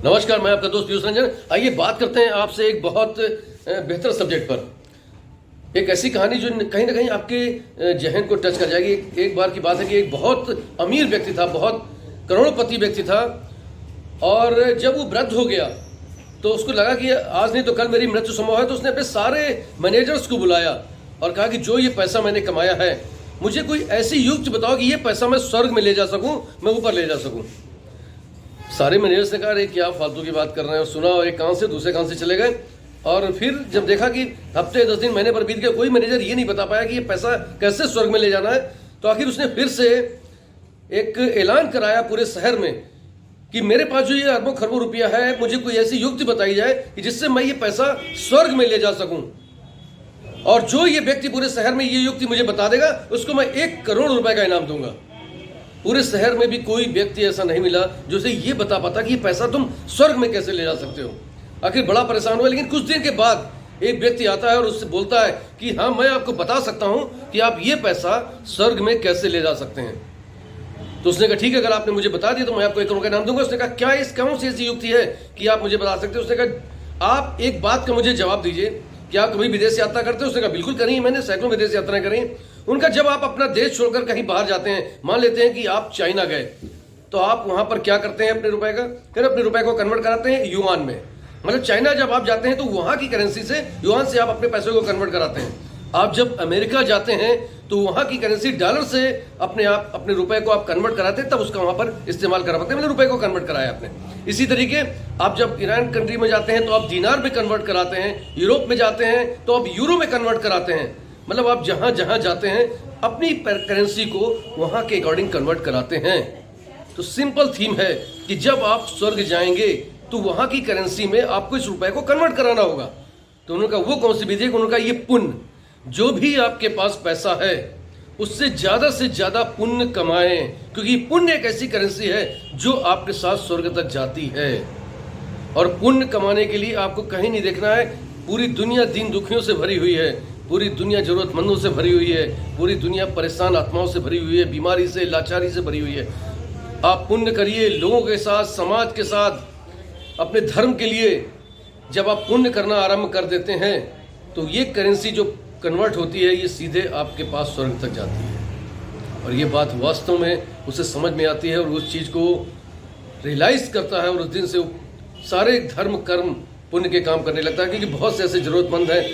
नमस्कार, मैं आपका दोस्त पीयूष रंजन। आइए बात करते हैं आपसे एक बहुत बेहतर सब्जेक्ट पर। एक ऐसी कहानी जो कहीं ना कहीं आपके जहन को टच कर जाएगी। एक बार की बात है कि एक बहुत अमीर व्यक्ति था, बहुत करोड़पति व्यक्ति था, और जब वो वृद्ध हो गया तो उसको लगा कि आज नहीं तो कल मेरी मृत्यु संभव है। तो उसने अपने सारे मैनेजर्स को बुलाया और कहा कि जो ये पैसा मैंने कमाया है, मुझे कोई ऐसी युक्ति बताओ कि ये पैसा मैं स्वर्ग में ले जा सकूं, मैं ऊपर ले जा सकूं। सारे मैनेजर्स ने कहा अरे क्या फालतू की बात कर रहे हैं, और सुना और एक कान से दूसरे कान से चले गए। और फिर जब देखा कि हफ्ते 10 दिन महीने पर बीत गए, कोई मैनेजर ये नहीं बता पाया कि ये पैसा कैसे स्वर्ग में ले जाना है, तो आखिर उसने फिर से एक ऐलान कराया पूरे शहर में कि मेरे पास जो ये अरबों खरबों रुपया है, मुझे कोई ऐसी युक्ति बताई जाए कि जिससे मैं ये पैसा स्वर्ग में ले जा सकूं, और जो ये व्यक्ति पूरे शहर में ये युक्ति मुझे बता देगा उसको मैं 1 करोड़ रुपए का इनाम दूंगा। पूरे शहर में भी कोई व्यक्ति ऐसा नहीं मिला जो उसे ये बता पाता कि ये पैसा तुम स्वर्ग में कैसे ले जा सकते हो। आखिर बड़ा परेशान हुआ, लेकिन कुछ दिन के बाद एक व्यक्ति आता है और उससे बोलता है कि हाँ, मैं आपको बता सकता हूं कि आप ये पैसा स्वर्ग में कैसे ले जा सकते हैं। तो उसने कहा ठीक है, अगर आपने मुझे बता दिया तो मैं आपको 1 करोड़ का इनाम दूंगा। उसने कहा क्या इस कौन सी ऐसी युक्ति है कि आप मुझे बता सकते हो। उसने कहा आप एक बात का मुझे जवाब दीजिए, क्या आप कभी विदेश यात्रा करते हो। उसने कहा बिल्कुल करी, मैंने सैकड़ों विदेश यात्राएं करी। उनका जब आप अपना देश छोड़कर कहीं बाहर जाते हैं, मान लेते हैं कि आप चाइना गए, तो आप वहां पर क्या करते हैं अपने रुपए का, फिर अपने रुपए को कन्वर्ट कराते हैं युआन में। मतलब चाइना जब आप जाते हैं तो वहां की करेंसी से, युआन से आप अपने पैसे को कन्वर्ट कराते हैं। आप जब अमेरिका जाते हैं तो वहां की करेंसी डॉलर से अपने रुपए को आप कन्वर्ट कराते हैं, तब उसका वहां पर इस्तेमाल करा पाते हैं। मतलब रुपए को कन्वर्ट कराया आपने। इसी तरीके आप जब ईरान कंट्री में जाते हैं तो आप दीनार में कन्वर्ट कराते हैं, यूरोप में जाते हैं तो आप यूरो में कन्वर्ट कराते हैं। मतलब आप जहां जहां जाते हैं अपनी करेंसी को वहां के अकॉर्डिंग कन्वर्ट कराते हैं। तो सिंपल थीम है कि जब आप स्वर्ग जाएंगे तो वहां की करेंसी में आपको इस रुपए को कन्वर्ट कराना होगा। तो उन्होंने कहा वो कौन सी विधि है। उन्होंने कहा ये पुण्य, जो भी आपके पास पैसा है उससे ज्यादा पुण्य कमाएं, क्योंकि पुण्य एक ऐसी करेंसी है जो आपके साथ स्वर्ग तक जाती है। और पुण्य कमाने के लिए आपको कहीं नहीं देखना है। पूरी दुनिया दीन दुखियों से भरी हुई है, पूरी दुनिया जरूरतमंदों से भरी हुई है, पूरी दुनिया परेशान आत्माओं से भरी हुई है, बीमारी से, लाचारी से भरी हुई है। आप पुण्य करिए लोगों के साथ, समाज के साथ, अपने धर्म के लिए। जब आप पुण्य करना आरंभ कर देते हैं तो ये करेंसी जो कन्वर्ट होती है, ये सीधे आपके पास स्वर्ग तक जाती है। और ये बात वास्तव में उसे समझ में आती है और उस चीज़ को रियलाइज करता है, और उस दिन से सारे धर्म कर्म पुण्य के काम करने लगता है। क्योंकि बहुत से ऐसे जरूरतमंद हैं